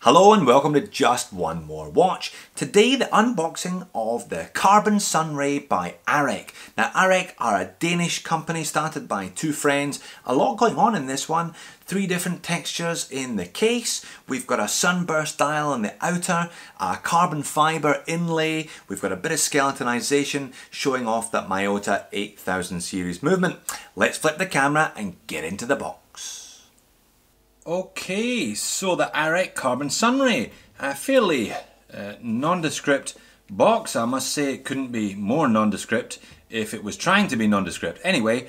Hello and welcome to Just One More Watch. Today the unboxing of the Carbon Sunray by Arec. Now Arec are a Danish company started by two friends. A lot going on in this one. 3 different textures in the case. We've got a Sunburst dial on the outer, a carbon fibre inlay. We've got a bit of skeletonization showing off that Miyota 8000 series movement. Let's flip the camera and get into the box. Okay, so the Arec Carbon Sunray, a fairly nondescript box. I must say it couldn't be more nondescript if it was trying to be nondescript. Anyway,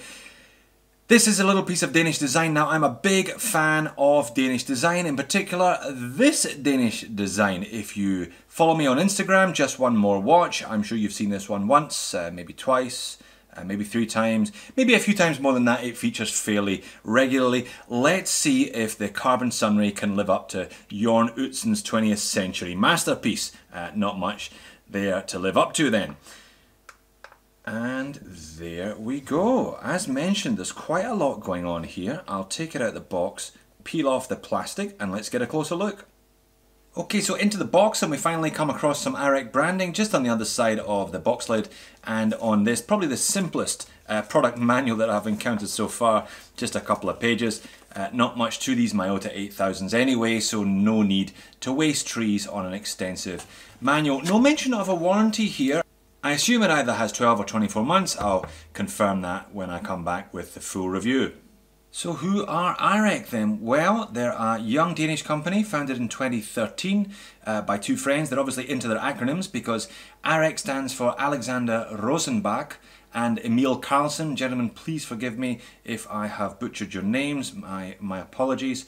this is a little piece of Danish design. Now, I'm a big fan of Danish design, in particular this Danish design. If you follow me on Instagram, Just One More Watch, I'm sure you've seen this one once, maybe twice. Maybe 3 times, maybe a few times more than that. It features fairly regularly. Let's see if the Carbon Sunray can live up to Jorn Utsen's 20th century masterpiece. Not much there to live up to then. And there we go. As mentioned, there's quite a lot going on here. I'll take it out of the box, peel off the plastic, and let's get a closer look. Okay, so into the box, and we finally come across some Arec branding just on the other side of the box lid, and on this, probably the simplest product manual that I've encountered so far, just a couple of pages. Not much to these Miyota 8000s anyway, so no need to waste trees on an extensive manual. No mention of a warranty here. I assume it either has 12 or 24 months. I'll confirm that when I come back with the full review. So who are Arec then? Well, they're a young Danish company founded in 2013 by 2 friends. They're obviously into their acronyms because Arec stands for Alexander Rosenbach and Emil Carlsen. Gentlemen, please forgive me if I have butchered your names. My apologies.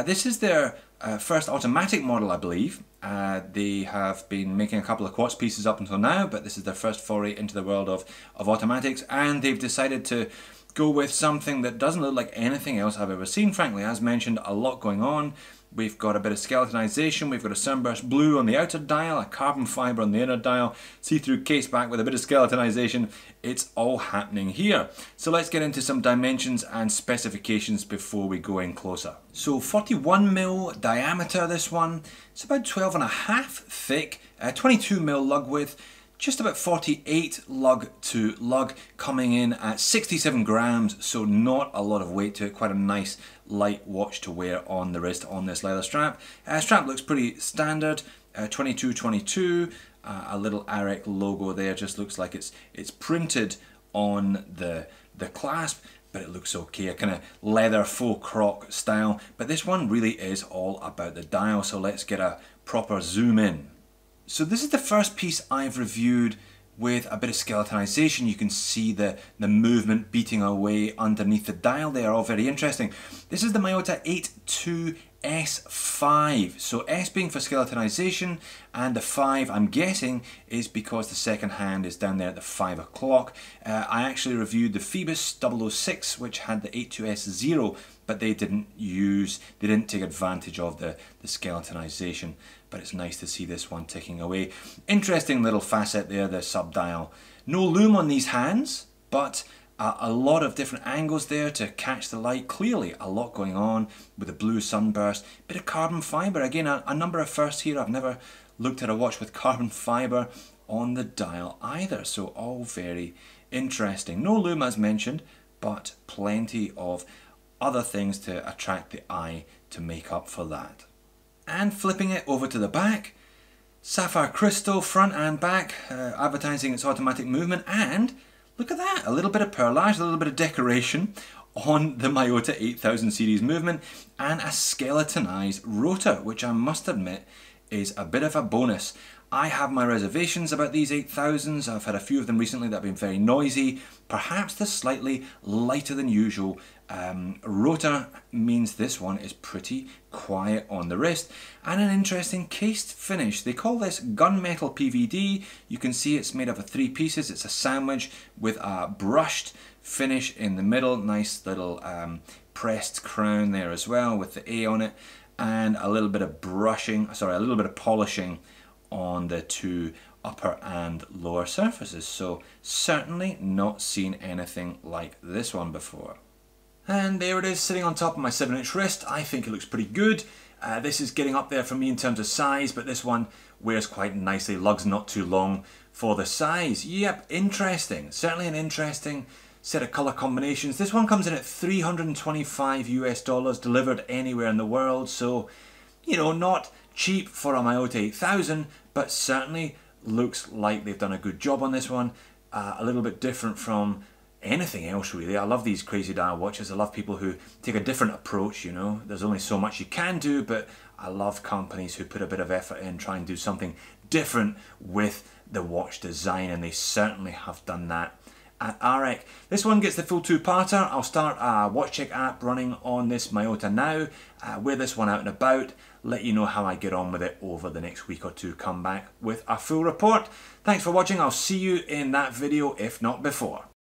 This is their first automatic model, I believe. They have been making a couple of quartz pieces up until now, but this is their first foray into the world of automatics, and they've decided to go with something that doesn't look like anything else I've ever seen, frankly. As mentioned, a lot going on. We've got a bit of skeletonization, we've got a Sunburst blue on the outer dial, a carbon fibre on the inner dial, see-through case back with a bit of skeletonization. It's all happening here. So let's get into some dimensions and specifications before we go in closer. So 41mm diameter, this one. It's about 12.5 thick, 22mm lug width. Just about 48 lug to lug, coming in at 67 grams, so not a lot of weight to it. Quite a nice light watch to wear on the wrist on this leather strap. Strap looks pretty standard, 2222. A little Arec logo there, just looks like it's printed on the clasp, but it looks okay, a kind of leather faux croc style. But this one really is all about the dial, so let's get a proper zoom in. So this is the first piece I've reviewed with a bit of skeletonization. You can see the movement beating away underneath the dial. They are all very interesting. This is the Miyota 82S5. So S being for skeletonization, and the 5, I'm guessing, is because the second hand is down there at the 5 o'clock. I actually reviewed the Phoebus 006, which had the 82S0, but they didn't take advantage of the skeletonization. But it's nice to see this one ticking away. Interesting little facet there, the sub-dial. No loom on these hands, but a lot of different angles there to catch the light. Clearly a lot going on with the blue Sunburst. Bit of carbon fibre. Again, a number of firsts here. I've never looked at a watch with carbon fibre on the dial either. So all very interesting. No loom as mentioned, but plenty of other things to attract the eye to make up for that. And flipping it over to the back, sapphire crystal front and back, advertising its automatic movement, and look at that, a little bit of perlage, a little bit of decoration on the Miyota 8000 series movement, and a skeletonized rotor, which I must admit is a bit of a bonus. I have my reservations about these 8000s. I've had a few of them recently that have been very noisy. Perhaps the slightly lighter than usual rotor means this one is pretty quiet on the wrist, and an interesting cased finish. They call this gunmetal PVD. You can see it's made up of 3 pieces. It's a sandwich with a brushed finish in the middle. Nice little pressed crown there as well with the A on it, and a little bit of polishing on the 2 upper and lower surfaces. So certainly not seen anything like this one before. And there it is, sitting on top of my 7-inch wrist. I think it looks pretty good. This is getting up there for me in terms of size, but this one wears quite nicely. Lug's not too long for the size. Yep, interesting. Certainly an interesting set of colour combinations. This one comes in at $325 US, delivered anywhere in the world. So, you know, not cheap for a Miyota 8000, but certainly looks like they've done a good job on this one. A little bit different from anything else really. I love these crazy dial watches. I love people who take a different approach, you know. There's only so much you can do, but I love companies who put a bit of effort in, try and do something different with the watch design, and they certainly have done that at Arec. This one gets the full two-parter. I'll start a watch check app running on this Miyota now, wear this one out and about, let you know how I get on with it over the next week or two, come back with a full report. Thanks for watching. I'll see you in that video, if not before.